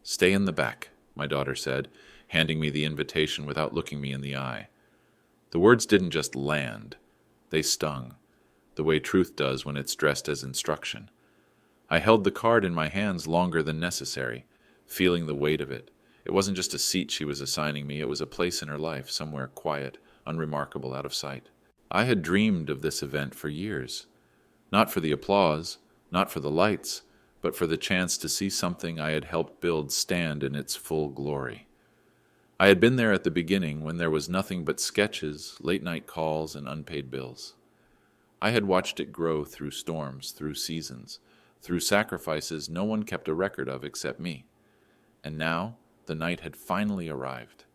"Stay in the back," my daughter said, handing me the invitation without looking me in the eye. The words didn't just land, they stung, the way truth does when it's dressed as instruction. I held the card in my hands longer than necessary, feeling the weight of it. It wasn't just a seat she was assigning me, it was a place in her life, somewhere quiet, unremarkable, out of sight. I had dreamed of this event for years. Not for the applause, not for the lights, but for the chance to see something I had helped build stand in its full glory. I had been there at the beginning when there was nothing but sketches, late-night calls, and unpaid bills. I had watched it grow through storms, through seasons, through sacrifices no one kept a record of except me. And now, the night had finally arrived.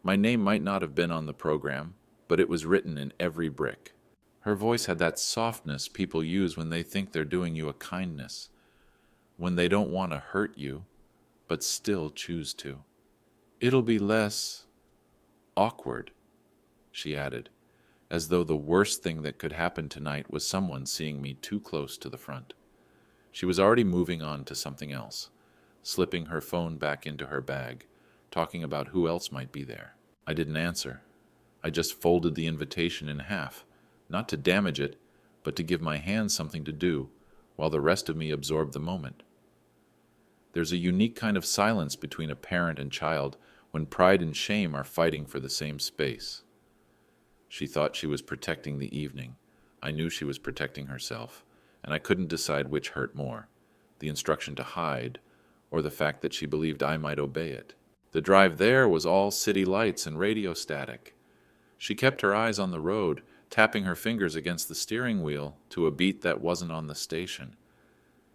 My name might not have been on the program, but it was written in every brick. Her voice had that softness people use when they think they're doing you a kindness, when they don't want to hurt you, but still choose to. "It'll be less awkward," she added, as though the worst thing that could happen tonight was someone seeing me too close to the front. She was already moving on to something else, slipping her phone back into her bag, talking about who else might be there. I didn't answer. I just folded the invitation in half, not to damage it, but to give my hands something to do, while the rest of me absorbed the moment. There's a unique kind of silence between a parent and child when pride and shame are fighting for the same space. She thought she was protecting the evening. I knew she was protecting herself, and I couldn't decide which hurt more, the instruction to hide, or the fact that she believed I might obey it. The drive there was all city lights and radio static. She kept her eyes on the road, tapping her fingers against the steering wheel to a beat that wasn't on the station.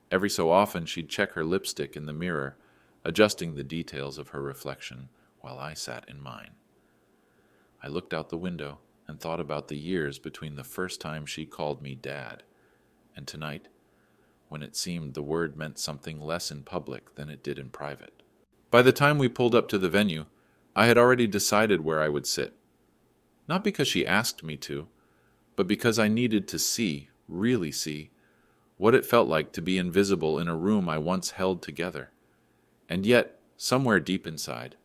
Every so often she'd check her lipstick in the mirror, adjusting the details of her reflection while I sat in mine. I looked out the window and thought about the years between the first time she called me Dad and tonight, when it seemed the word meant something less in public than it did in private. By the time we pulled up to the venue, I had already decided where I would sit. Not because she asked me to, but because I needed to see, really see, what it felt like to be invisible in a room I once held together. And yet, somewhere deep inside,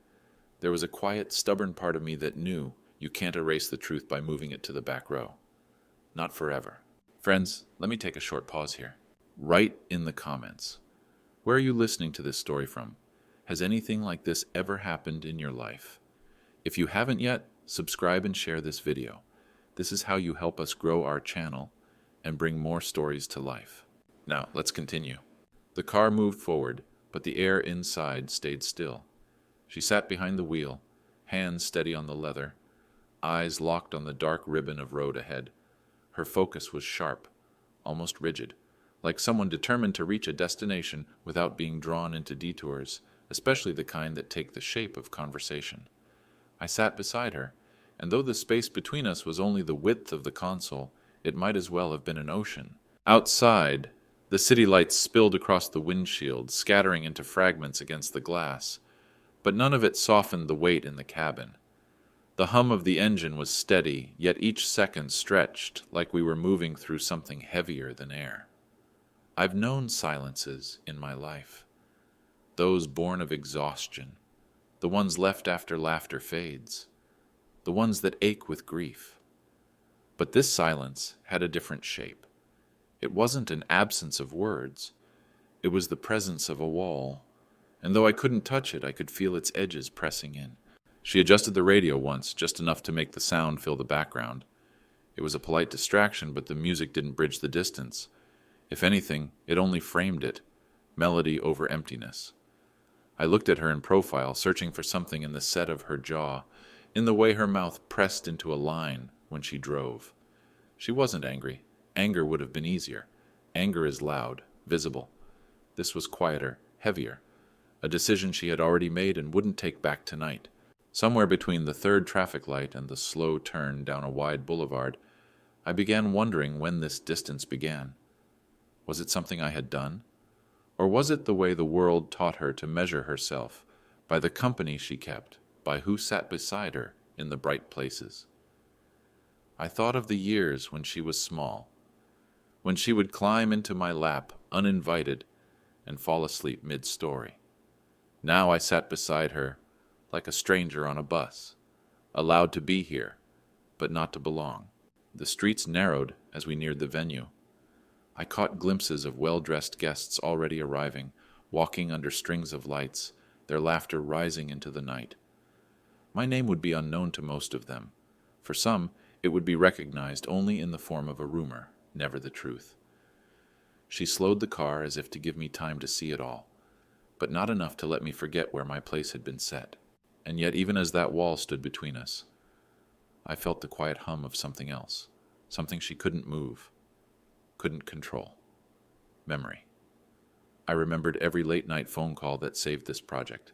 there was a quiet, stubborn part of me that knew you can't erase the truth by moving it to the back row. Not forever. Friends, let me take a short pause here. Write in the comments. Where are you listening to this story from? Has anything like this ever happened in your life? If you haven't yet, subscribe and share this video. This is how you help us grow our channel and bring more stories to life. Now, let's continue. The car moved forward, but the air inside stayed still. She sat behind the wheel, hands steady on the leather, eyes locked on the dark ribbon of road ahead. Her focus was sharp, almost rigid, like someone determined to reach a destination without being drawn into detours, especially the kind that take the shape of conversation. I sat beside her, and though the space between us was only the width of the console, it might as well have been an ocean. Outside, the city lights spilled across the windshield, scattering into fragments against the glass, but none of it softened the weight in the cabin. The hum of the engine was steady, yet each second stretched like we were moving through something heavier than air. I've known silences in my life, those born of exhaustion, the ones left after laughter fades, the ones that ache with grief. But this silence had a different shape. It wasn't an absence of words. It was the presence of a wall, and though I couldn't touch it, I could feel its edges pressing in. She adjusted the radio once, just enough to make the sound fill the background. It was a polite distraction, but the music didn't bridge the distance. If anything, it only framed it, melody over emptiness. I looked at her in profile, searching for something in the set of her jaw, in the way her mouth pressed into a line when she drove. She wasn't angry. Anger would have been easier. Anger is loud, visible. This was quieter, heavier, a decision she had already made and wouldn't take back tonight. Somewhere between the third traffic light and the slow turn down a wide boulevard, I began wondering when this distance began. Was it something I had done? Or was it the way the world taught her to measure herself, by the company she kept, by who sat beside her in the bright places? I thought of the years when she was small, when she would climb into my lap uninvited and fall asleep mid-story. Now I sat beside her, like a stranger on a bus, allowed to be here, but not to belong. The streets narrowed as we neared the venue. I caught glimpses of well-dressed guests already arriving, walking under strings of lights, their laughter rising into the night. My name would be unknown to most of them. For some, it would be recognized only in the form of a rumor, never the truth. She slowed the car as if to give me time to see it all, but not enough to let me forget where my place had been set. And yet, even as that wall stood between us, I felt the quiet hum of something else, something she couldn't move, couldn't control. Memory. I remembered every late-night phone call that saved this project,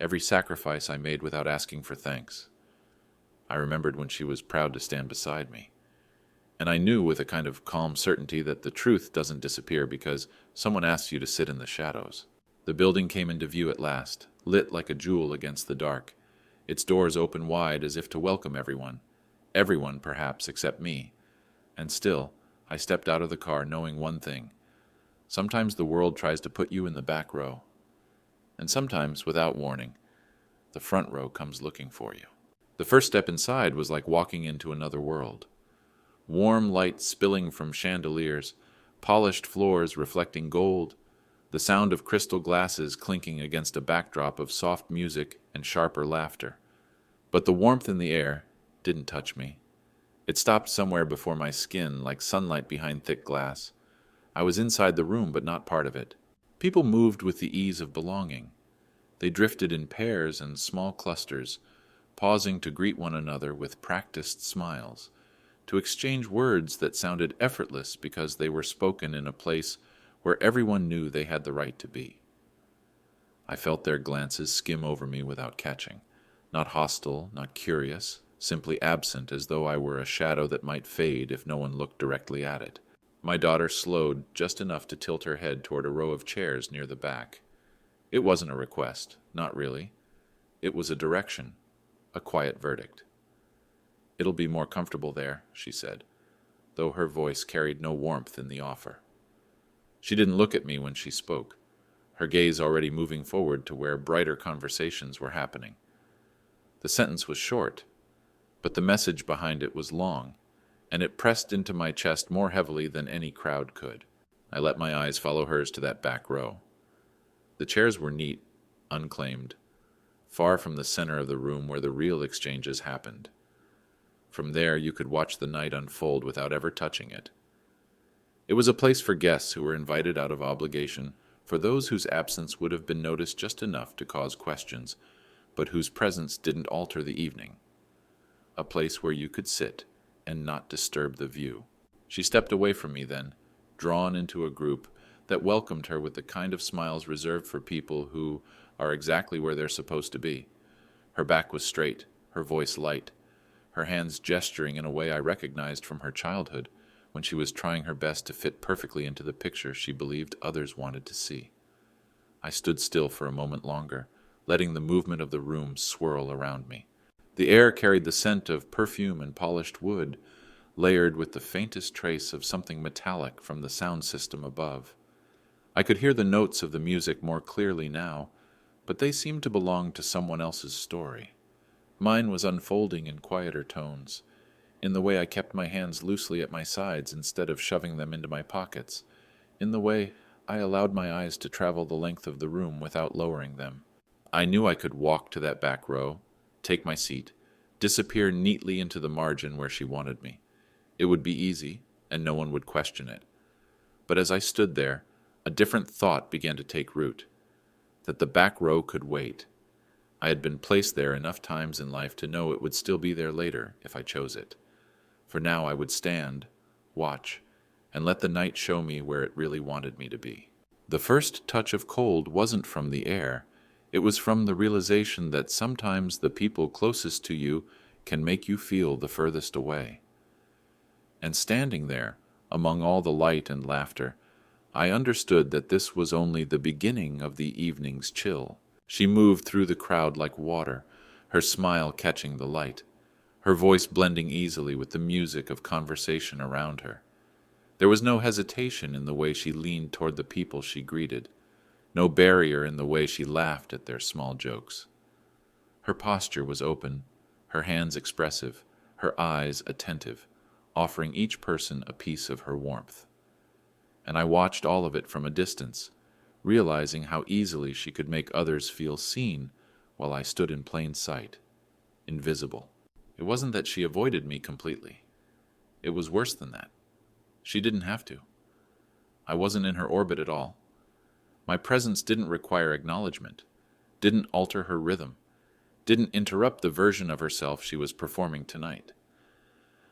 every sacrifice I made without asking for thanks. I remembered when she was proud to stand beside me. And I knew with a kind of calm certainty that the truth doesn't disappear because someone asks you to sit in the shadows. The building came into view at last, lit like a jewel against the dark, its doors open wide as if to welcome everyone perhaps except me. And still, I stepped out of the car knowing one thing. Sometimes the world tries to put you in the back row. And sometimes, without warning, the front row comes looking for you. The first step inside was like walking into another world. Warm light spilling from chandeliers, polished floors reflecting gold, the sound of crystal glasses clinking against a backdrop of soft music and sharper laughter. But the warmth in the air didn't touch me. It stopped somewhere before my skin, like sunlight behind thick glass. I was inside the room, but not part of it. People moved with the ease of belonging. They drifted in pairs and small clusters, pausing to greet one another with practiced smiles, to exchange words that sounded effortless because they were spoken in a place where everyone knew they had the right to be. I felt their glances skim over me without catching, not hostile, not curious, simply absent as though I were a shadow that might fade if no one looked directly at it. My daughter slowed just enough to tilt her head toward a row of chairs near the back. It wasn't a request, not really. It was a direction, a quiet verdict. "It'll be more comfortable there," she said, though her voice carried no warmth in the offer. She didn't look at me when she spoke, her gaze already moving forward to where brighter conversations were happening. The sentence was short, but the message behind it was long, and it pressed into my chest more heavily than any crowd could. I let my eyes follow hers to that back row. The chairs were neat, unclaimed, far from the center of the room where the real exchanges happened. From there you could watch the night unfold without ever touching it. It was a place for guests who were invited out of obligation, for those whose absence would have been noticed just enough to cause questions, but whose presence didn't alter the evening. A place where you could sit and not disturb the view. She stepped away from me then, drawn into a group that welcomed her with the kind of smiles reserved for people who are exactly where they're supposed to be. Her back was straight, her voice light, her hands gesturing in a way I recognized from her childhood when she was trying her best to fit perfectly into the picture she believed others wanted to see. I stood still for a moment longer, letting the movement of the room swirl around me. The air carried the scent of perfume and polished wood, layered with the faintest trace of something metallic from the sound system above. I could hear the notes of the music more clearly now, but they seemed to belong to someone else's story. Mine was unfolding in quieter tones, in the way I kept my hands loosely at my sides instead of shoving them into my pockets, in the way I allowed my eyes to travel the length of the room without lowering them. I knew I could walk to that back row, take my seat, disappear neatly into the margin where she wanted me. It would be easy, and no one would question it. But as I stood there, a different thought began to take root, that the back row could wait. I had been placed there enough times in life to know it would still be there later if I chose it. For now I would stand, watch, and let the night show me where it really wanted me to be. The first touch of cold wasn't from the air. It was from the realization that sometimes the people closest to you can make you feel the furthest away. And standing there, among all the light and laughter, I understood that this was only the beginning of the evening's chill. She moved through the crowd like water, her smile catching the light, her voice blending easily with the music of conversation around her. There was no hesitation in the way she leaned toward the people she greeted. no barrier in the way she laughed at their small jokes. Her posture was open, her hands expressive, her eyes attentive, offering each person a piece of her warmth. And I watched all of it from a distance, realizing how easily she could make others feel seen while I stood in plain sight, invisible. It wasn't that she avoided me completely. It was worse than that. She didn't have to. I wasn't in her orbit at all. My presence didn't require acknowledgement, didn't alter her rhythm, didn't interrupt the version of herself she was performing tonight.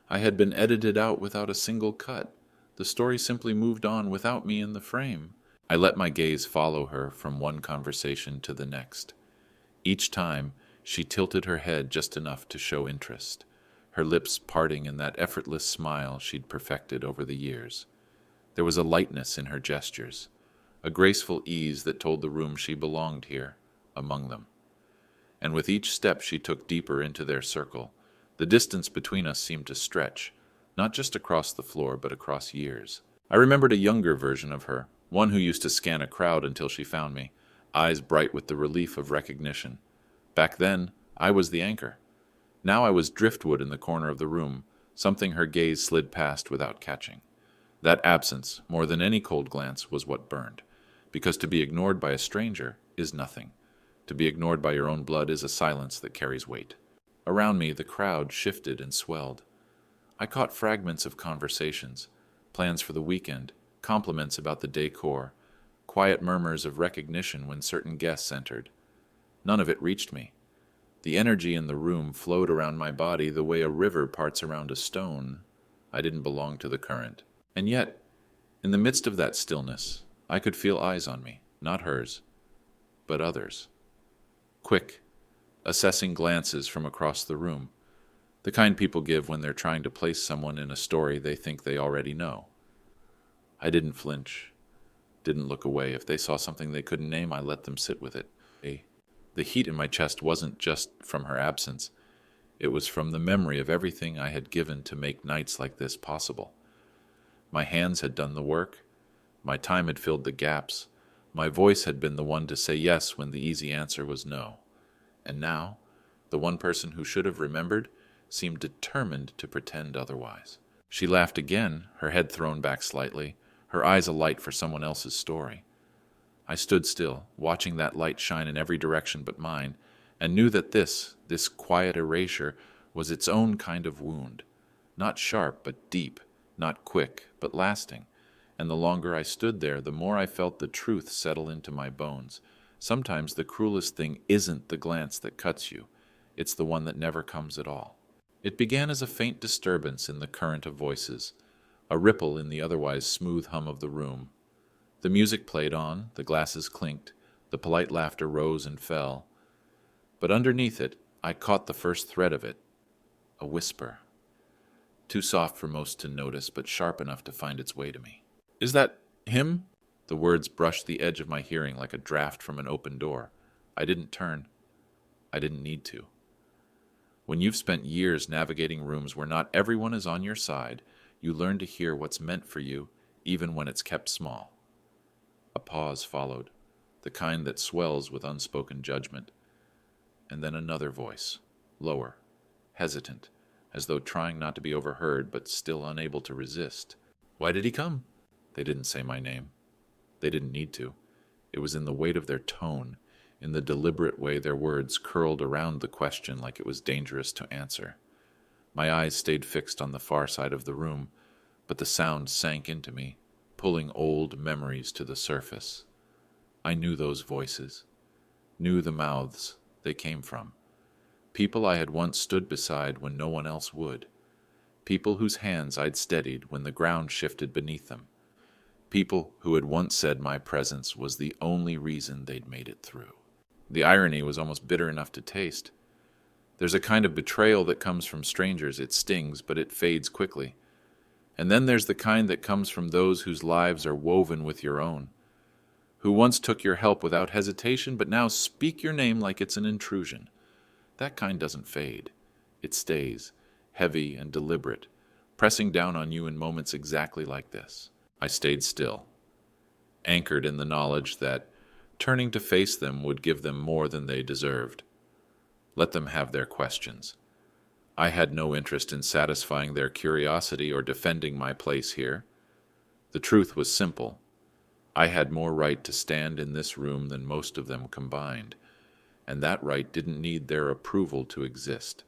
I had been edited out without a single cut. The story simply moved on without me in the frame. I let my gaze follow her from one conversation to the next. Each time, she tilted her head just enough to show interest, her lips parting in that effortless smile she'd perfected over the years. There was a lightness in her gestures, a graceful ease that told the room she belonged here, among them. And with each step she took deeper into their circle, the distance between us seemed to stretch, not just across the floor, but across years. I remembered a younger version of her, one who used to scan a crowd until she found me, eyes bright with the relief of recognition. Back then, I was the anchor. Now I was driftwood in the corner of the room, something her gaze slid past without catching. That absence, more than any cold glance, was what burned, because to be ignored by a stranger is nothing. To be ignored by your own blood is a silence that carries weight. Around me, the crowd shifted and swelled. I caught fragments of conversations, plans for the weekend, compliments about the decor, quiet murmurs of recognition when certain guests entered. None of it reached me. The energy in the room flowed around my body the way a river parts around a stone. I didn't belong to the current. And yet, in the midst of that stillness, I could feel eyes on me, not hers, but others. Quick, assessing glances from across the room, the kind people give when they're trying to place someone in a story they think they already know. I didn't flinch, didn't look away. If they saw something they couldn't name, I let them sit with it. The heat in my chest wasn't just from her absence. It was from the memory of everything I had given to make nights like this possible. My hands had done the work. My time had filled the gaps. My voice had been the one to say yes when the easy answer was no. And now, the one person who should have remembered seemed determined to pretend otherwise. She laughed again, her head thrown back slightly, her eyes alight for someone else's story. I stood still, watching that light shine in every direction but mine, and knew that this quiet erasure, was its own kind of wound. Not sharp, but deep, not quick, but lasting. And the longer I stood there, the more I felt the truth settle into my bones. Sometimes the cruelest thing isn't the glance that cuts you. It's the one that never comes at all. It began as a faint disturbance in the current of voices, a ripple in the otherwise smooth hum of the room. The music played on, the glasses clinked, the polite laughter rose and fell. But underneath it, I caught the first thread of it, a whisper. Too soft for most to notice, but sharp enough to find its way to me. "Is that him?" The words brushed the edge of my hearing like a draft from an open door. I didn't turn. I didn't need to. When you've spent years navigating rooms where not everyone is on your side, you learn to hear what's meant for you, even when it's kept small. A pause followed, the kind that swells with unspoken judgment. And then another voice, lower, hesitant, as though trying not to be overheard but still unable to resist. "Why did he come?" They didn't say my name. They didn't need to. It was in the weight of their tone, in the deliberate way their words curled around the question like it was dangerous to answer. My eyes stayed fixed on the far side of the room, but the sound sank into me, pulling old memories to the surface. I knew those voices, knew the mouths they came from. People I had once stood beside when no one else would. People whose hands I'd steadied when the ground shifted beneath them. People who had once said my presence was the only reason they'd made it through. The irony was almost bitter enough to taste. There's a kind of betrayal that comes from strangers. It stings, but it fades quickly. And then there's the kind that comes from those whose lives are woven with your own, who once took your help without hesitation, but now speak your name like it's an intrusion. That kind doesn't fade. It stays, heavy and deliberate, pressing down on you in moments exactly like this. I stayed still, anchored in the knowledge that Turning to face them would give them more than they deserved. Let them have their questions. I had no interest in satisfying their curiosity or defending my place here. The truth was simple. I had more right to stand in this room than most of them combined, and that right didn't need their approval to exist.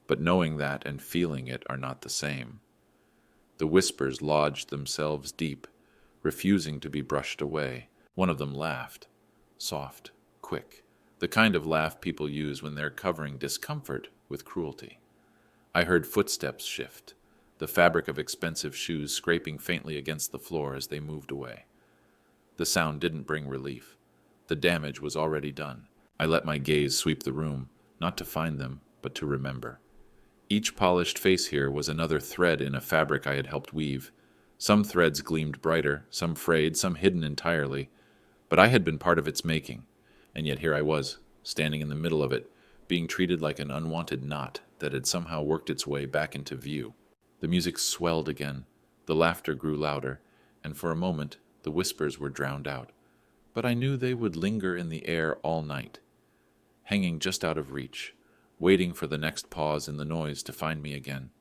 But knowing that and feeling it are not the same. The whispers lodged themselves deep, refusing to be brushed away. One of them laughed, soft, quick, the kind of laugh people use when they're covering discomfort with cruelty. I heard footsteps shift, the fabric of expensive shoes scraping faintly against the floor as they moved away. The sound didn't bring relief. The damage was already done. I let my gaze sweep the room, not to find them, but to remember. Each polished face here was another thread in a fabric I had helped weave. Some threads gleamed brighter, some frayed, some hidden entirely, but I had been part of its making, and yet here I was, standing in the middle of it, being treated like an unwanted knot that had somehow worked its way back into view. The music swelled again, the laughter grew louder, and for a moment the whispers were drowned out, but I knew they would linger in the air all night, hanging just out of reach, waiting for the next pause in the noise to find me again.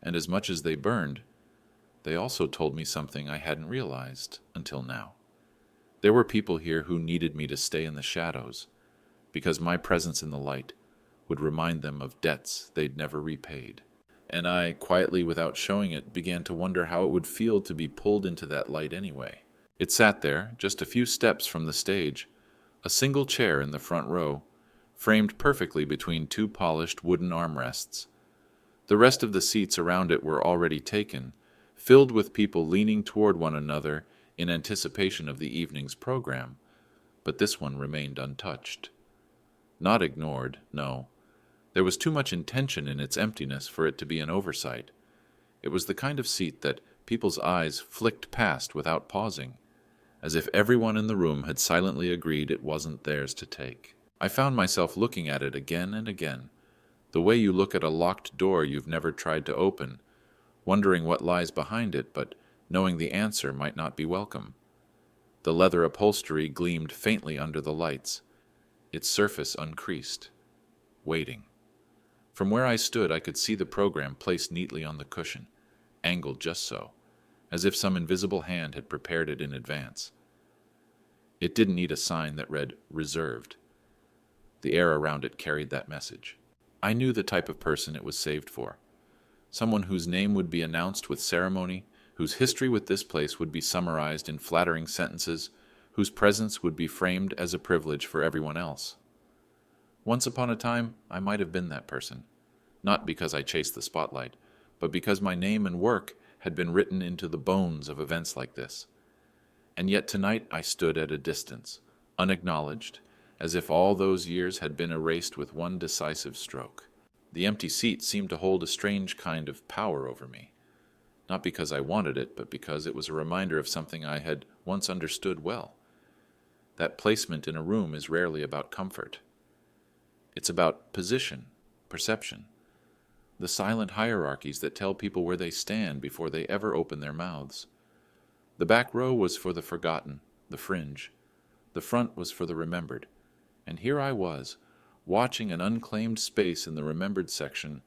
And as much as they burned, they also told me something I hadn't realized until now. There were people here who needed me to stay in the shadows, because my presence in the light would remind them of debts they'd never repaid. And I, quietly without showing it, began to wonder how it would feel to be pulled into that light anyway. It sat there, just a few steps from the stage, a single chair in the front row, framed perfectly between two polished wooden armrests. The rest of the seats around it were already taken, filled with people leaning toward one another in anticipation of the evening's program, but this one remained untouched. Not ignored, no. There was too much intention in its emptiness for it to be an oversight. It was the kind of seat that people's eyes flicked past without pausing, as if everyone in the room had silently agreed it wasn't theirs to take. I found myself looking at it again and again, the way you look at a locked door you've never tried to open, wondering what lies behind it, but knowing the answer might not be welcome. The leather upholstery gleamed faintly under the lights, its surface uncreased, waiting. From where I stood, I could see the program placed neatly on the cushion, angled just so, as if some invisible hand had prepared it in advance. It didn't need a sign that read "reserved." The air around it carried that message. I knew the type of person it was saved for. Someone whose name would be announced with ceremony, whose history with this place would be summarized in flattering sentences, whose presence would be framed as a privilege for everyone else. Once upon a time, I might have been that person, not because I chased the spotlight, but because my name and work had been written into the bones of events like this. And yet tonight I stood at a distance, unacknowledged, as if all those years had been erased with one decisive stroke. The empty seat seemed to hold a strange kind of power over me, not because I wanted it, but because it was a reminder of something I had once understood well. That placement in a room is rarely about comfort. It's about position, perception, the silent hierarchies that tell people where they stand before they ever open their mouths. The back row was for the forgotten, the fringe. The front was for the remembered. And here I was, watching an unclaimed space in the remembered section,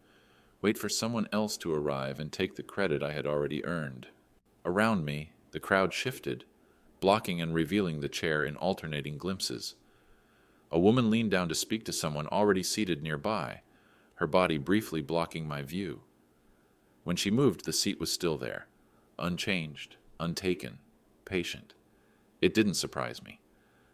wait for someone else to arrive and take the credit I had already earned. Around me, the crowd shifted, blocking and revealing the chair in alternating glimpses. A woman leaned down to speak to someone already seated nearby, her body briefly blocking my view. When she moved, the seat was still there, unchanged, untaken, patient. It didn't surprise me.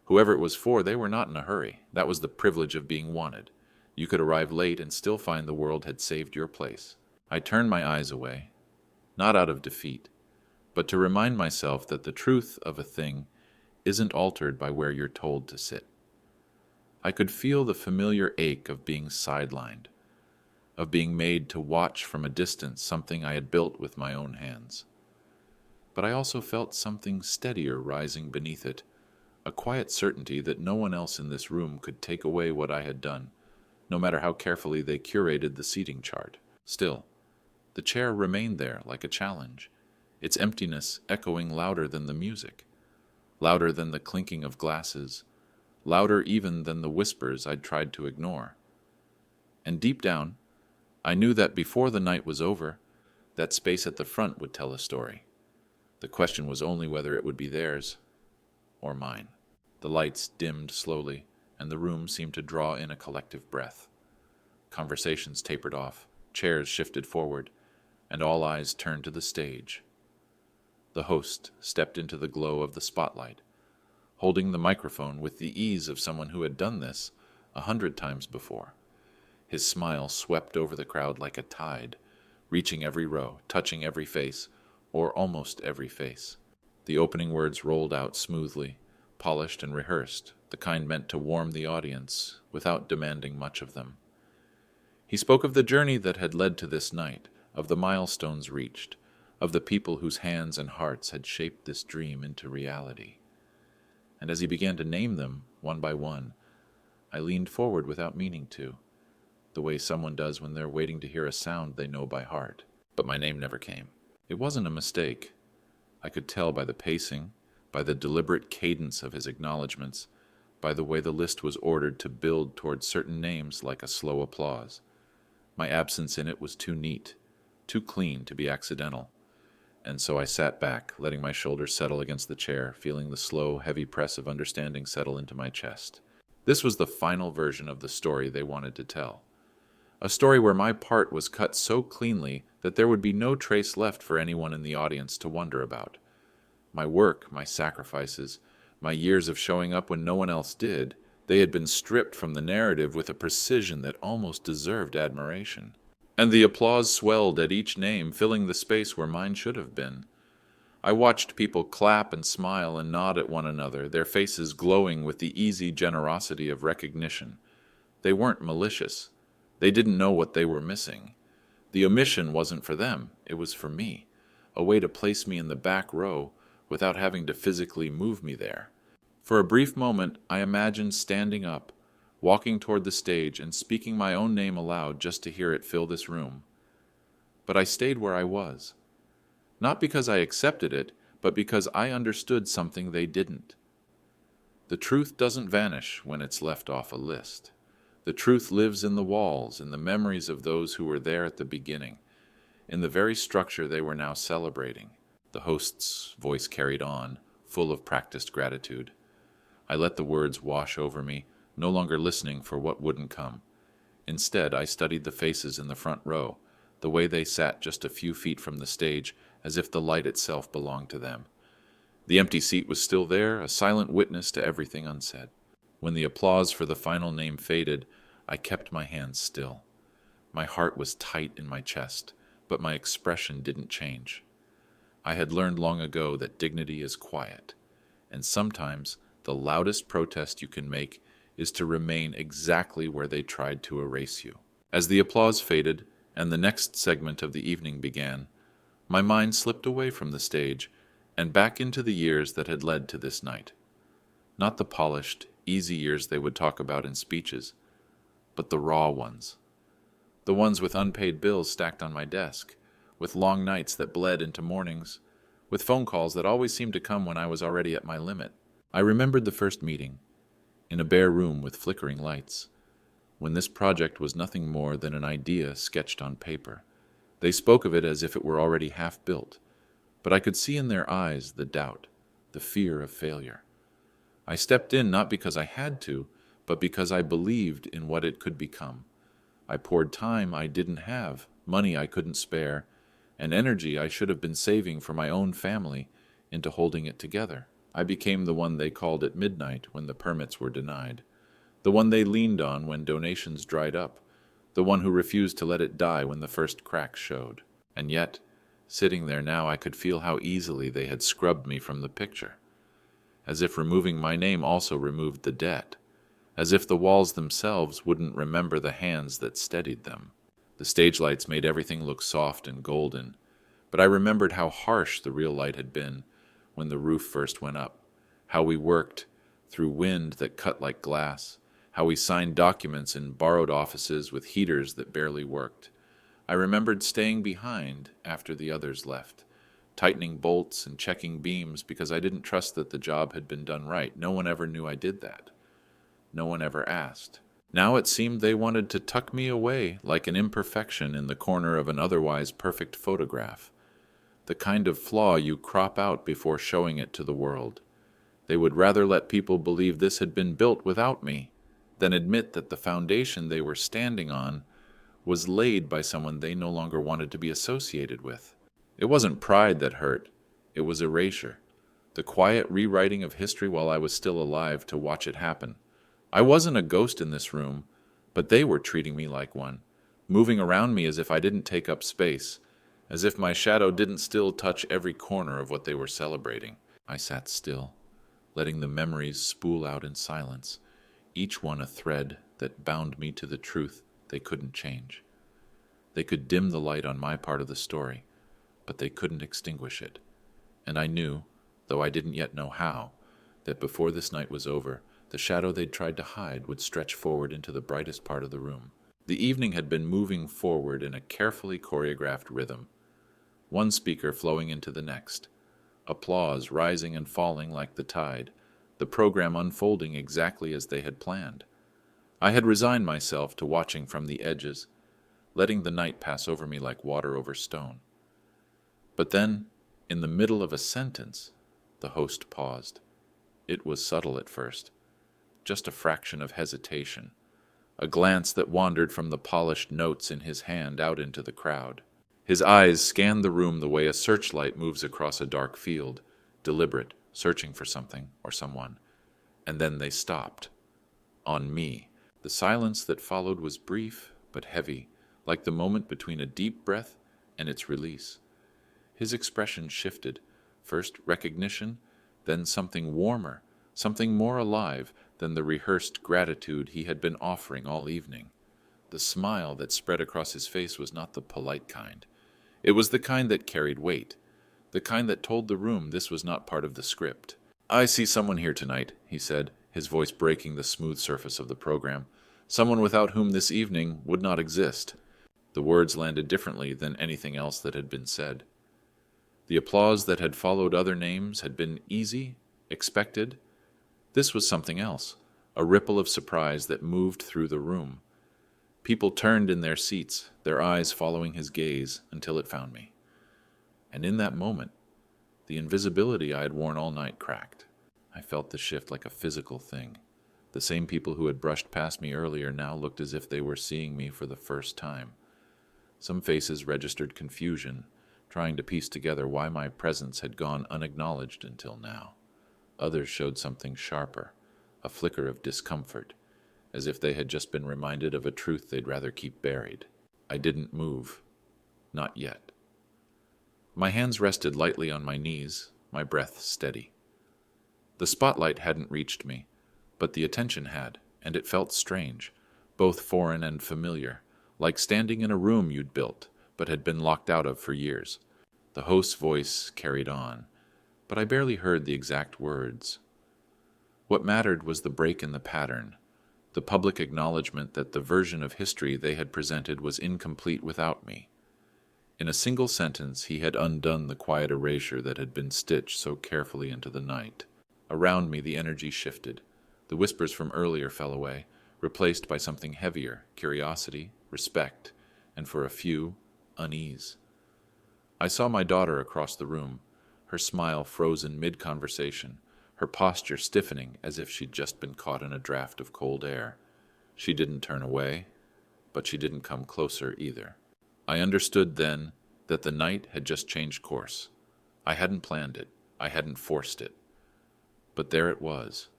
Whoever it was for, they were not in a hurry. That was the privilege of being wanted. You could arrive late and still find the world had saved your place. I turned my eyes away, not out of defeat, but to remind myself that the truth of a thing isn't altered by where you're told to sit. I could feel the familiar ache of being sidelined, of being made to watch from a distance something I had built with my own hands. But I also felt something steadier rising beneath it, a quiet certainty that no one else in this room could take away what I had done, no matter how carefully they curated the seating chart. Still, the chair remained there like a challenge, its emptiness echoing louder than the music. louder than the clinking of glasses, louder even than the whispers I'd tried to ignore. And deep down, I knew that before the night was over, that space at the front would tell a story. The question was only whether it would be theirs or mine. The lights dimmed slowly, and the room seemed to draw in a collective breath. Conversations tapered off, chairs shifted forward, and all eyes turned to the stage. The host stepped into the glow of the spotlight, holding the microphone with the ease of someone who had done this 100 times before. His smile swept over the crowd like a tide, reaching every row, touching every face, or almost every face. The opening words rolled out smoothly, polished and rehearsed, the kind meant to warm the audience without demanding much of them. He spoke of the journey that had led to this night, of the milestones reached, of the people whose hands and hearts had shaped this dream into reality. And as he began to name them, one by one, I leaned forward without meaning to, the way someone does when they're waiting to hear a sound they know by heart. But my name never came. It wasn't a mistake. I could tell by the pacing, by the deliberate cadence of his acknowledgments, by the way the list was ordered to build toward certain names like a slow applause. My absence in it was too neat, too clean to be accidental, and so I sat back, letting my shoulders settle against the chair, feeling the slow, heavy press of understanding settle into my chest. This was the final version of the story they wanted to tell. A story where my part was cut so cleanly that there would be no trace left for anyone in the audience to wonder about. My work, my sacrifices, my years of showing up when no one else did, they had been stripped from the narrative with a precision that almost deserved admiration. And the applause swelled at each name, filling the space where mine should have been. I watched people clap and smile and nod at one another, their faces glowing with the easy generosity of recognition. They weren't malicious. They didn't know what they were missing. The omission wasn't for them, it was for me, a way to place me in the back row without having to physically move me there. For a brief moment, I imagined standing up, walking toward the stage and speaking my own name aloud just to hear it fill this room. But I stayed where I was. Not because I accepted it, but because I understood something they didn't. The truth doesn't vanish when it's left off a list. The truth lives in the walls, in the memories of those who were there at the beginning, in the very structure they were now celebrating. The host's voice carried on, full of practiced gratitude. I let the words wash over me, no longer listening for what wouldn't come. Instead, I studied the faces in the front row, the way they sat just a few feet from the stage, as if the light itself belonged to them. The empty seat was still there, a silent witness to everything unsaid. When the applause for the final name faded, I kept my hands still. My heart was tight in my chest, but my expression didn't change. I had learned long ago that dignity is quiet, and sometimes the loudest protest you can make is to remain exactly where they tried to erase you. As the applause faded and the next segment of the evening began, my mind slipped away from the stage and back into the years that had led to this night. Not the polished, easy years they would talk about in speeches, but the raw ones. The ones with unpaid bills stacked on my desk, with long nights that bled into mornings, with phone calls that always seemed to come when I was already at my limit. I remembered the first meeting, in a bare room with flickering lights, when this project was nothing more than an idea sketched on paper. They spoke of it as if it were already half built, but I could see in their eyes the doubt, the fear of failure. I stepped in not because I had to, but because I believed in what it could become. I poured time I didn't have, money I couldn't spare, and energy I should have been saving for my own family into holding it together. I became the one they called at midnight when the permits were denied, the one they leaned on when donations dried up, the one who refused to let it die when the first cracks showed. And yet, sitting there now, I could feel how easily they had scrubbed me from the picture, as if removing my name also removed the debt, as if the walls themselves wouldn't remember the hands that steadied them. The stage lights made everything look soft and golden, but I remembered how harsh the real light had been when the roof first went up, how we worked through wind that cut like glass, how we signed documents in borrowed offices with heaters that barely worked. I remembered staying behind after the others left, tightening bolts and checking beams because I didn't trust that the job had been done right. No one ever knew I did that. No one ever asked. Now it seemed they wanted to tuck me away like an imperfection in the corner of an otherwise perfect photograph, the kind of flaw you crop out before showing it to the world. They would rather let people believe this had been built without me than admit that the foundation they were standing on was laid by someone they no longer wanted to be associated with. It wasn't pride that hurt, it was erasure, the quiet rewriting of history while I was still alive to watch it happen. I wasn't a ghost in this room, but they were treating me like one, moving around me as if I didn't take up space, as if my shadow didn't still touch every corner of what they were celebrating. I sat still, letting the memories spool out in silence, each one a thread that bound me to the truth they couldn't change. They could dim the light on my part of the story, but they couldn't extinguish it. And I knew, though I didn't yet know how, that before this night was over, the shadow they'd tried to hide would stretch forward into the brightest part of the room. The evening had been moving forward in a carefully choreographed rhythm, one speaker flowing into the next, applause rising and falling like the tide, the program unfolding exactly as they had planned. I had resigned myself to watching from the edges, letting the night pass over me like water over stone. But then, in the middle of a sentence, the host paused. It was subtle at first, just a fraction of hesitation, a glance that wandered from the polished notes in his hand out into the crowd. His eyes scanned the room the way a searchlight moves across a dark field, deliberate, searching for something or someone. And then they stopped. On me. The silence that followed was brief but heavy, like the moment between a deep breath and its release. His expression shifted, first recognition, then something warmer, something more alive than the rehearsed gratitude he had been offering all evening. The smile that spread across his face was not the polite kind. It was the kind that carried weight, the kind that told the room this was not part of the script. "I see someone here tonight," he said, his voice breaking the smooth surface of the program. "Someone without whom this evening would not exist." The words landed differently than anything else that had been said. The applause that had followed other names had been easy, expected. This was something else, a ripple of surprise that moved through the room. People turned in their seats, their eyes following his gaze until it found me. And in that moment, the invisibility I had worn all night cracked. I felt the shift like a physical thing. The same people who had brushed past me earlier now looked as if they were seeing me for the first time. Some faces registered confusion, trying to piece together why my presence had gone unacknowledged until now. Others showed something sharper, a flicker of discomfort, as if they had just been reminded of a truth they'd rather keep buried. I didn't move. Not yet. My hands rested lightly on my knees, my breath steady. The spotlight hadn't reached me, but the attention had, and it felt strange, both foreign and familiar, like standing in a room you'd built, but had been locked out of for years. The host's voice carried on, but I barely heard the exact words. What mattered was the break in the pattern, the public acknowledgement that the version of history they had presented was incomplete without me. In a single sentence, he had undone the quiet erasure that had been stitched so carefully into the night. Around me, the energy shifted. The whispers from earlier fell away, replaced by something heavier, curiosity, respect, and for a few, unease. I saw my daughter across the room, her smile frozen mid-conversation, her posture stiffening as if she'd just been caught in a draft of cold air. She didn't turn away, but she didn't come closer either. I understood then that the night had just changed course. I hadn't planned it. I hadn't forced it. But there it was.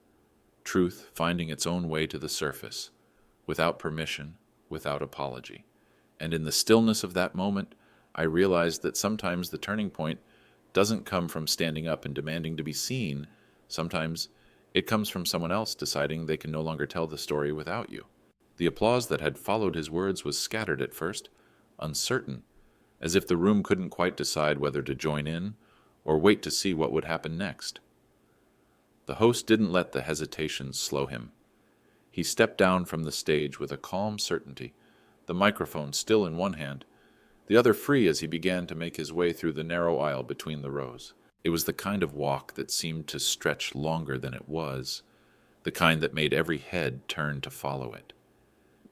Truth finding its own way to the surface, without permission, without apology. And in the stillness of that moment, I realized that sometimes the turning point doesn't come from standing up and demanding to be seen. Sometimes it comes from someone else deciding they can no longer tell the story without you. The applause that had followed his words was scattered at first, uncertain, as if the room couldn't quite decide whether to join in or wait to see what would happen next. The host didn't let the hesitation slow him. He stepped down from the stage with a calm certainty, the microphone still in one hand, the other free as he began to make his way through the narrow aisle between the rows. It was the kind of walk that seemed to stretch longer than it was, the kind that made every head turn to follow it.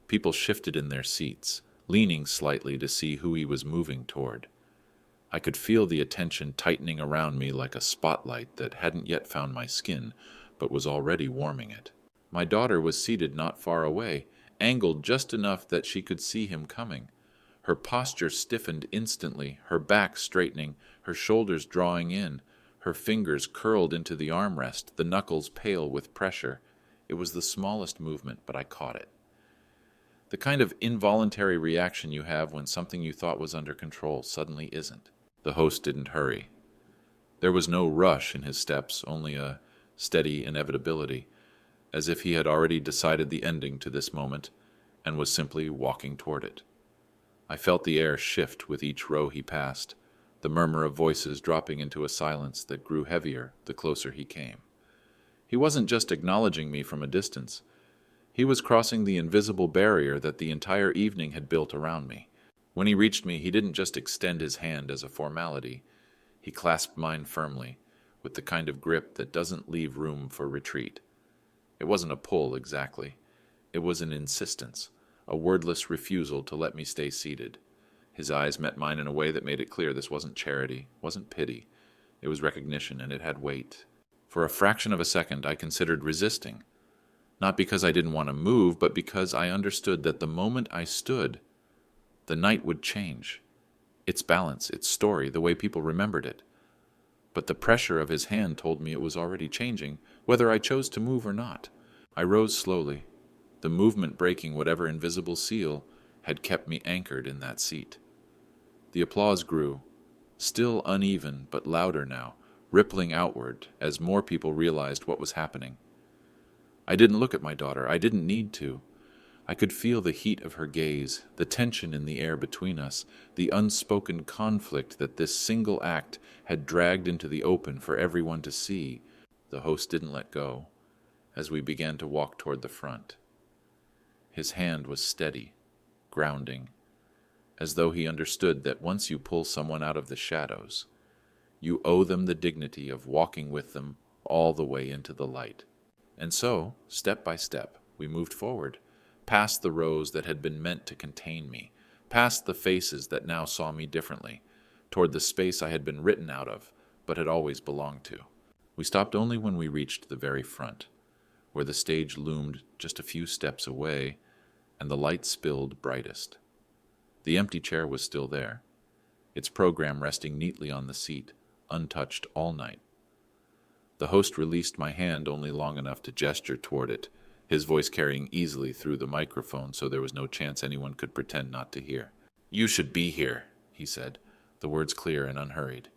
People shifted in their seats, leaning slightly to see who he was moving toward. I could feel the attention tightening around me like a spotlight that hadn't yet found my skin, but was already warming it. My daughter was seated not far away, angled just enough that she could see him coming. Her posture stiffened instantly, her back straightening, her shoulders drawing in, her fingers curled into the armrest, the knuckles pale with pressure. It was the smallest movement, but I caught it. The kind of involuntary reaction you have when something you thought was under control suddenly isn't. The host didn't hurry. There was no rush in his steps, only a steady inevitability, as if he had already decided the ending to this moment and was simply walking toward it. I felt the air shift with each row he passed, the murmur of voices dropping into a silence that grew heavier the closer he came. He wasn't just acknowledging me from a distance. He was crossing the invisible barrier that the entire evening had built around me. When he reached me, he didn't just extend his hand as a formality. He clasped mine firmly, with the kind of grip that doesn't leave room for retreat. It wasn't a pull, exactly. It was an insistence, a wordless refusal to let me stay seated. His eyes met mine in a way that made it clear this wasn't charity, wasn't pity. It was recognition, and it had weight. For a fraction of a second, I considered resisting. Not because I didn't want to move, but because I understood that the moment I stood, the night would change. Its balance, its story, the way people remembered it. But the pressure of his hand told me it was already changing, whether I chose to move or not. I rose slowly, the movement breaking whatever invisible seal had kept me anchored in that seat. The applause grew, still uneven but louder now, rippling outward as more people realized what was happening. I didn't look at my daughter. I didn't need to. I could feel the heat of her gaze, the tension in the air between us, the unspoken conflict that this single act had dragged into the open for everyone to see. The host didn't let go as we began to walk toward the front. His hand was steady, grounding, as though he understood that once you pull someone out of the shadows, you owe them the dignity of walking with them all the way into the light. And so, step by step, we moved forward, past the rows that had been meant to contain me, past the faces that now saw me differently, toward the space I had been written out of, but had always belonged to. We stopped only when we reached the very front, where the stage loomed just a few steps away, and the light spilled brightest. The empty chair was still there, its program resting neatly on the seat, untouched all night. The host released my hand only long enough to gesture toward it, his voice carrying easily through the microphone so there was no chance anyone could pretend not to hear. "You should be here," he said, the words clear and unhurried.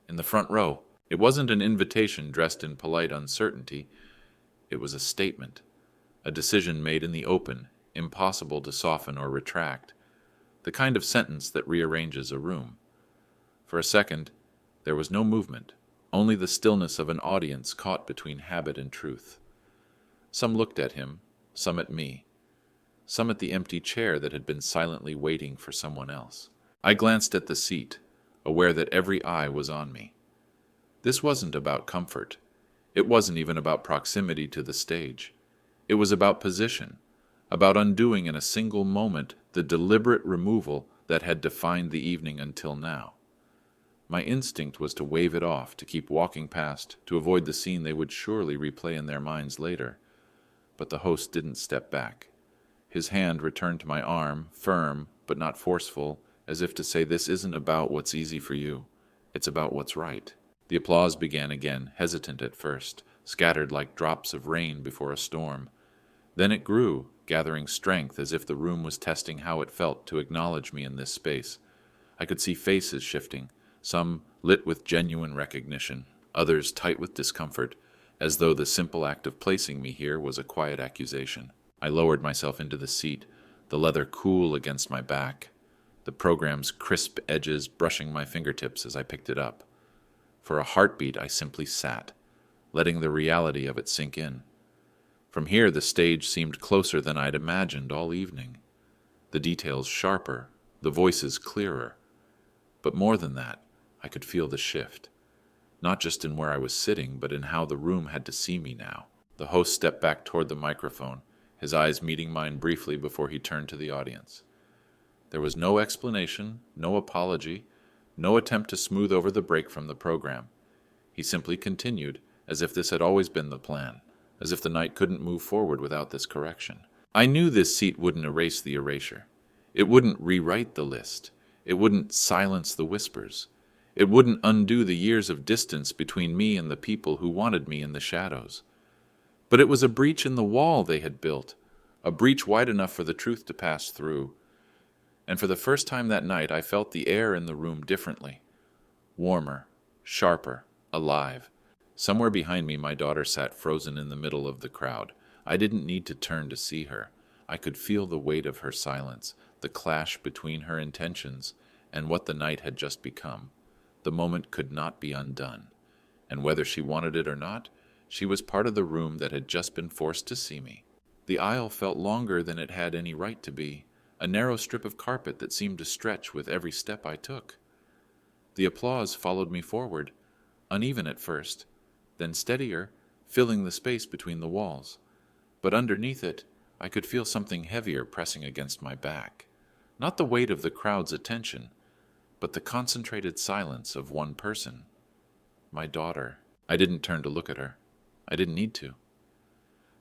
"In the front row." It wasn't an invitation dressed in polite uncertainty. It was a statement, a decision made in the open, impossible to soften or retract, the kind of sentence that rearranges a room. For a second, there was no movement, only the stillness of an audience caught between habit and truth. Some looked at him, some at me, some at the empty chair that had been silently waiting for someone else. I glanced at the seat, aware that every eye was on me. This wasn't about comfort. It wasn't even about proximity to the stage. It was about position, about undoing in a single moment the deliberate removal that had defined the evening until now. My instinct was to wave it off, to keep walking past, to avoid the scene they would surely replay in their minds later. But the host didn't step back. His hand returned to my arm, firm but not forceful, as if to say, "This isn't about what's easy for you. It's about what's right." The applause began again, hesitant at first, scattered like drops of rain before a storm. Then it grew, gathering strength as if the room was testing how it felt to acknowledge me in this space. I could see faces shifting, some lit with genuine recognition, others tight with discomfort, as though the simple act of placing me here was a quiet accusation. I lowered myself into the seat, the leather cool against my back, the program's crisp edges brushing my fingertips as I picked it up. For a heartbeat, I simply sat, letting the reality of it sink in. From here, the stage seemed closer than I'd imagined all evening. The details sharper, the voices clearer. But more than that, I could feel the shift, not just in where I was sitting, but in how the room had to see me now. The host stepped back toward the microphone, his eyes meeting mine briefly before he turned to the audience. There was no explanation, no apology, no attempt to smooth over the break from the program. He simply continued, as if this had always been the plan, as if the night couldn't move forward without this correction. I knew this seat wouldn't erase the erasure. It wouldn't rewrite the list. It wouldn't silence the whispers. It wouldn't undo the years of distance between me and the people who wanted me in the shadows. But it was a breach in the wall they had built, a breach wide enough for the truth to pass through. And for the first time that night, I felt the air in the room differently. Warmer, sharper, alive. Somewhere behind me, my daughter sat frozen in the middle of the crowd. I didn't need to turn to see her. I could feel the weight of her silence, the clash between her intentions and what the night had just become. The moment could not be undone. And whether she wanted it or not, she was part of the room that had just been forced to see me. The aisle felt longer than it had any right to be, a narrow strip of carpet that seemed to stretch with every step I took. The applause followed me forward, uneven at first, then steadier, filling the space between the walls. But underneath it, I could feel something heavier pressing against my back. Not the weight of the crowd's attention, but the concentrated silence of one person. My daughter. I didn't turn to look at her. I didn't need to.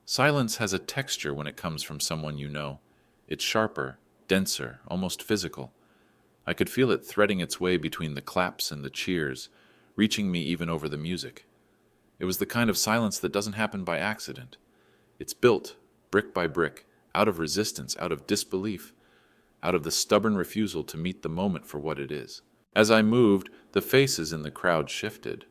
Silence has a texture when it comes from someone you know. It's sharper, denser, almost physical. I could feel it threading its way between the claps and the cheers, reaching me even over the music. It was the kind of silence that doesn't happen by accident. It's built, brick by brick, out of resistance, out of disbelief, out of the stubborn refusal to meet the moment for what it is. As I moved, the faces in the crowd shifted.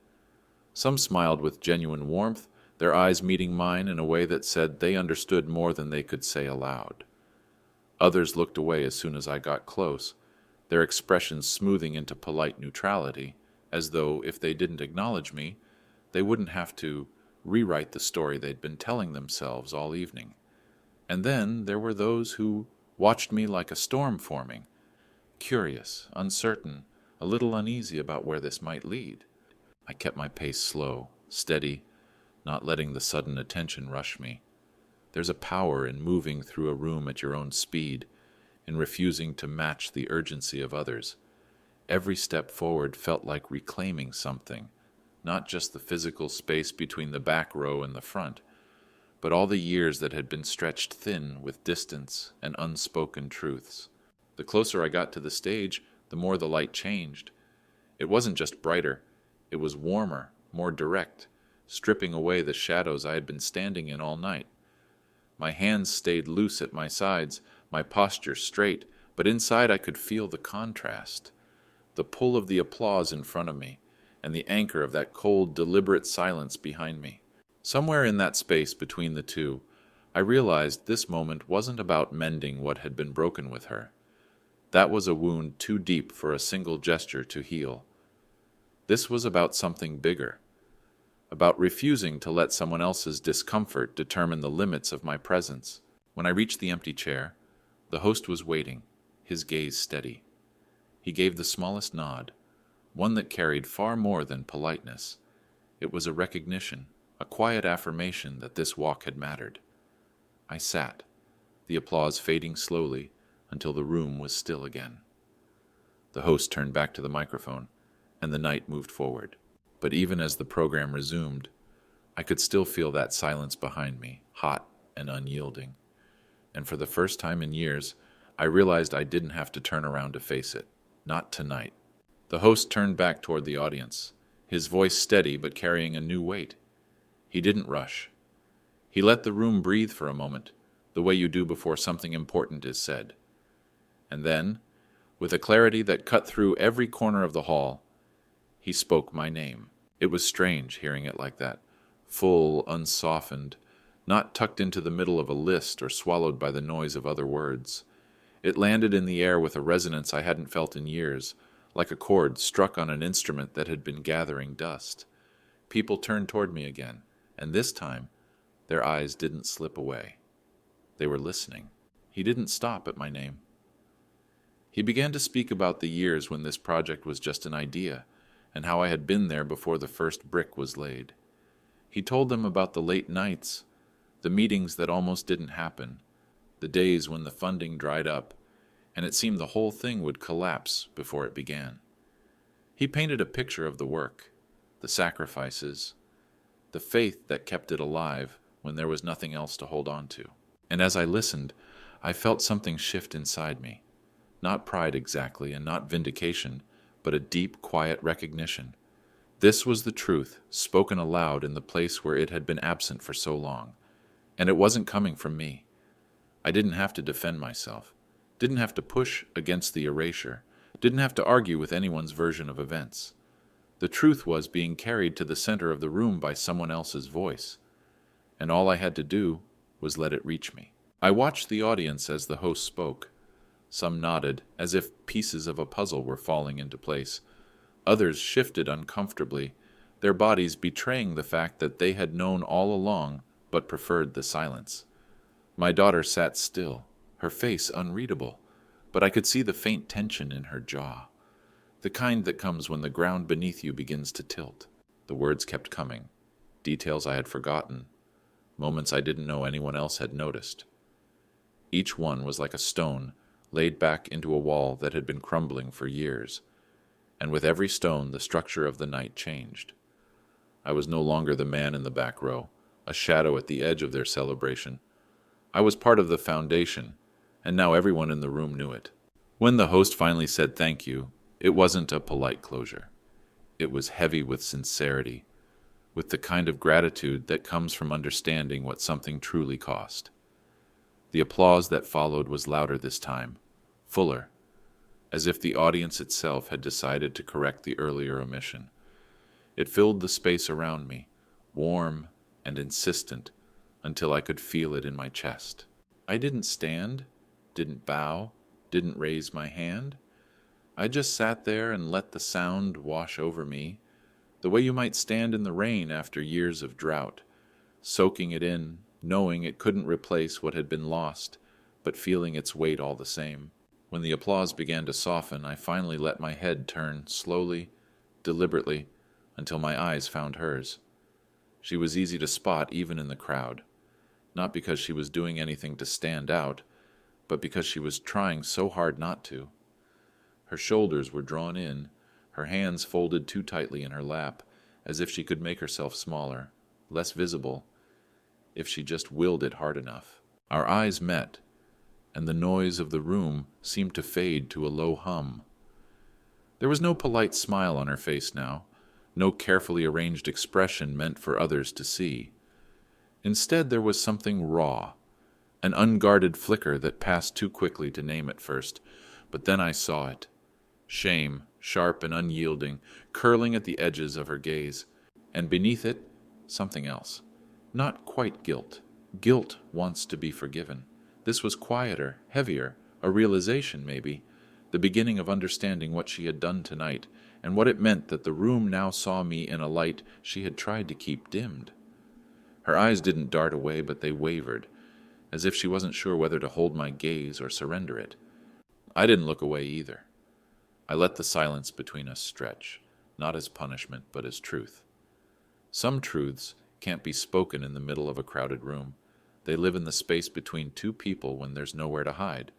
Some smiled with genuine warmth, their eyes meeting mine in a way that said they understood more than they could say aloud. Others looked away as soon as I got close, their expressions smoothing into polite neutrality, as though, if they didn't acknowledge me, they wouldn't have to rewrite the story they'd been telling themselves all evening. And then there were those who watched me like a storm forming, curious, uncertain, a little uneasy about where this might lead. I kept my pace slow, steady, not letting the sudden attention rush me. There's a power in moving through a room at your own speed, in refusing to match the urgency of others. Every step forward felt like reclaiming something, not just the physical space between the back row and the front, but all the years that had been stretched thin with distance and unspoken truths. The closer I got to the stage, the more the light changed. It wasn't just brighter, it was warmer, more direct, stripping away the shadows I had been standing in all night. My hands stayed loose at my sides, my posture straight, but inside I could feel the contrast, the pull of the applause in front of me, and the anchor of that cold, deliberate silence behind me. Somewhere in that space between the two, I realized this moment wasn't about mending what had been broken with her. That was a wound too deep for a single gesture to heal. This was about something bigger, about refusing to let someone else's discomfort determine the limits of my presence. When I reached the empty chair, the host was waiting, his gaze steady. He gave the smallest nod, one that carried far more than politeness. It was a recognition, a quiet affirmation that this walk had mattered. I sat, the applause fading slowly until the room was still again. The host turned back to the microphone, and the night moved forward. But even as the program resumed, I could still feel that silence behind me, hot and unyielding. And for the first time in years, I realized I didn't have to turn around to face it. Not tonight. The host turned back toward the audience, his voice steady but carrying a new weight. He didn't rush. He let the room breathe for a moment, the way you do before something important is said. And then, with a clarity that cut through every corner of the hall, he spoke my name. It was strange hearing it like that, full, unsoftened, not tucked into the middle of a list or swallowed by the noise of other words. It landed in the air with a resonance I hadn't felt in years, like a chord struck on an instrument that had been gathering dust. People turned toward me again, and this time, their eyes didn't slip away. They were listening. He didn't stop at my name. He began to speak about the years when this project was just an idea, and how I had been there before the first brick was laid. He told them about the late nights, the meetings that almost didn't happen, the days when the funding dried up, and it seemed the whole thing would collapse before it began. He painted a picture of the work, the sacrifices, the faith that kept it alive when there was nothing else to hold on to. And as I listened, I felt something shift inside me. Not pride exactly, and not vindication, but a deep, quiet recognition. This was the truth, spoken aloud in the place where it had been absent for so long. And it wasn't coming from me. I didn't have to defend myself, didn't have to push against the erasure, didn't have to argue with anyone's version of events. The truth was being carried to the center of the room by someone else's voice, and all I had to do was let it reach me. I watched the audience as the host spoke. Some nodded, as if pieces of a puzzle were falling into place. Others shifted uncomfortably, their bodies betraying the fact that they had known all along but preferred the silence. My daughter sat still, her face unreadable, but I could see the faint tension in her jaw, the kind that comes when the ground beneath you begins to tilt. The words kept coming, details I had forgotten, moments I didn't know anyone else had noticed. Each one was like a stone laid back into a wall that had been crumbling for years, and with every stone the structure of the night changed. I was no longer the man in the back row, a shadow at the edge of their celebration. I was part of the foundation, and now everyone in the room knew it. When the host finally said thank you, it wasn't a polite closure. It was heavy with sincerity, with the kind of gratitude that comes from understanding what something truly cost. The applause that followed was louder this time, fuller, as if the audience itself had decided to correct the earlier omission. It filled the space around me, warm and insistent, until I could feel it in my chest. I didn't stand, didn't bow, didn't raise my hand. I just sat there and let the sound wash over me, the way you might stand in the rain after years of drought, soaking it in, knowing it couldn't replace what had been lost, but feeling its weight all the same. When the applause began to soften, I finally let my head turn slowly, deliberately, until my eyes found hers. She was easy to spot even in the crowd, not because she was doing anything to stand out, but because she was trying so hard not to. Her shoulders were drawn in, her hands folded too tightly in her lap, as if she could make herself smaller, less visible, if she just willed it hard enough. Our eyes met, and the noise of the room seemed to fade to a low hum. There was no polite smile on her face now, no carefully arranged expression meant for others to see. Instead, there was something raw, an unguarded flicker that passed too quickly to name at first, but then I saw it. Shame, sharp and unyielding, curling at the edges of her gaze, and beneath it, something else. Not quite guilt. Guilt wants to be forgiven. This was quieter, heavier, a realization maybe, the beginning of understanding what she had done tonight, and what it meant that the room now saw me in a light she had tried to keep dimmed. Her eyes didn't dart away, but they wavered, as if she wasn't sure whether to hold my gaze or surrender it. I didn't look away either. I let the silence between us stretch, not as punishment, but as truth. Some truths can't be spoken in the middle of a crowded room. They live in the space between two people when there's nowhere to hide.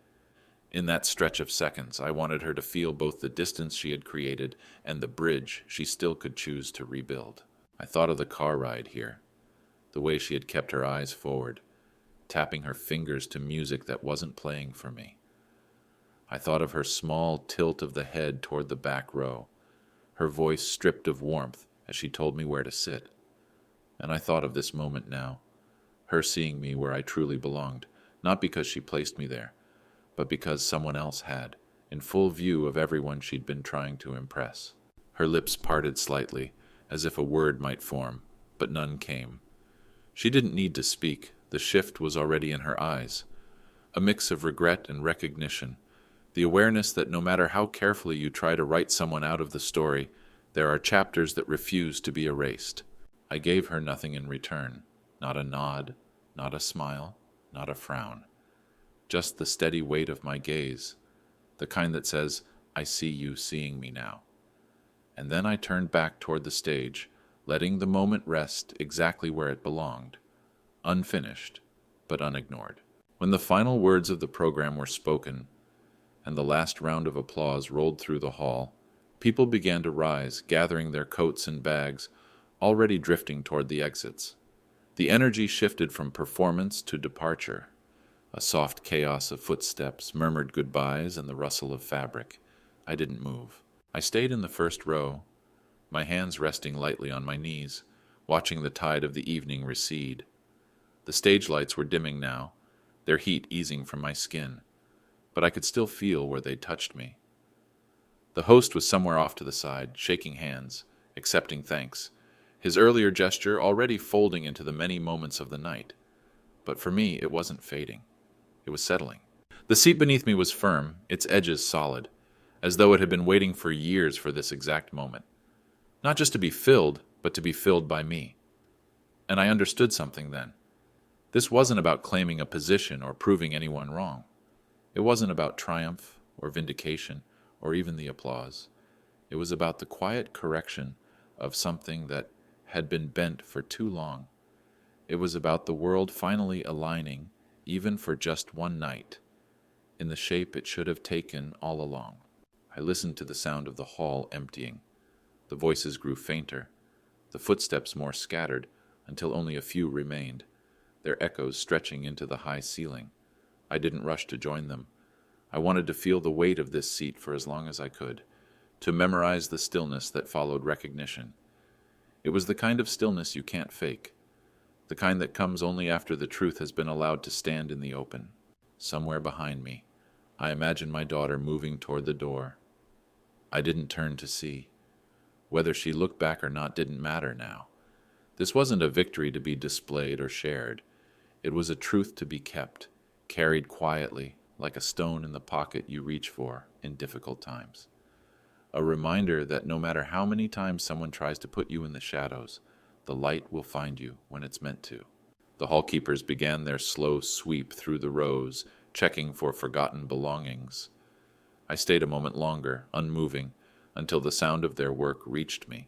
In that stretch of seconds, I wanted her to feel both the distance she had created and the bridge she still could choose to rebuild. I thought of the car ride here, the way she had kept her eyes forward, tapping her fingers to music that wasn't playing for me. I thought of her small tilt of the head toward the back row, her voice stripped of warmth as she told me where to sit. And I thought of this moment now, her seeing me where I truly belonged, not because she placed me there, but because someone else had, in full view of everyone she'd been trying to impress. Her lips parted slightly, as if a word might form, but none came. She didn't need to speak, the shift was already in her eyes. A mix of regret and recognition, the awareness that no matter how carefully you try to write someone out of the story, there are chapters that refuse to be erased. I gave her nothing in return, not a nod, not a smile, not a frown. Just the steady weight of my gaze, the kind that says, "I see you seeing me now." And then I turned back toward the stage, letting the moment rest exactly where it belonged, unfinished, but unignored. When the final words of the program were spoken, and the last round of applause rolled through the hall, people began to rise, gathering their coats and bags, already drifting toward the exits. The energy shifted from performance to departure. A soft chaos of footsteps, murmured goodbyes, and the rustle of fabric. I didn't move. I stayed in the first row, my hands resting lightly on my knees, watching the tide of the evening recede. The stage lights were dimming now, their heat easing from my skin, but I could still feel where they touched me. The host was somewhere off to the side, shaking hands, accepting thanks, his earlier gesture already folding into the many moments of the night. But for me, it wasn't fading. It was settling. The seat beneath me was firm, its edges solid, as though it had been waiting for years for this exact moment. Not just to be filled, but to be filled by me. And I understood something then. This wasn't about claiming a position or proving anyone wrong. It wasn't about triumph or vindication or even the applause. It was about the quiet correction of something that had been bent for too long. It was about the world finally aligning, even for just one night, in the shape it should have taken all along. I listened to the sound of the hall emptying. The voices grew fainter, the footsteps more scattered, until only a few remained, their echoes stretching into the high ceiling. I didn't rush to join them. I wanted to feel the weight of this seat for as long as I could, to memorize the stillness that followed recognition. It was the kind of stillness you can't fake, the kind that comes only after the truth has been allowed to stand in the open. Somewhere behind me, I imagined my daughter moving toward the door. I didn't turn to see. Whether she looked back or not didn't matter now. This wasn't a victory to be displayed or shared. It was a truth to be kept, carried quietly, like a stone in the pocket you reach for in difficult times. A reminder that no matter how many times someone tries to put you in the shadows, the light will find you when it's meant to. The hallkeepers began their slow sweep through the rows, checking for forgotten belongings. I stayed a moment longer, unmoving, until the sound of their work reached me.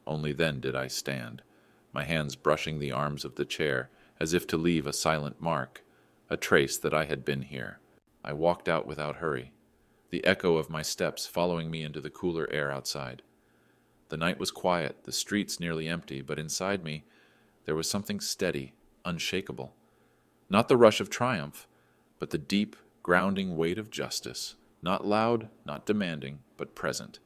Only then did I stand, my hands brushing the arms of the chair, as if to leave a silent mark, a trace that I had been here. I walked out without hurry, the echo of my steps following me into the cooler air outside. The night was quiet, the streets nearly empty, but inside me there was something steady, unshakable. Not the rush of triumph, but the deep, grounding weight of justice, not loud, not demanding, but present.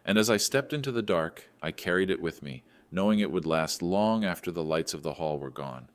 And as I stepped into the dark, I carried it with me, knowing it would last long after the lights of the hall were gone.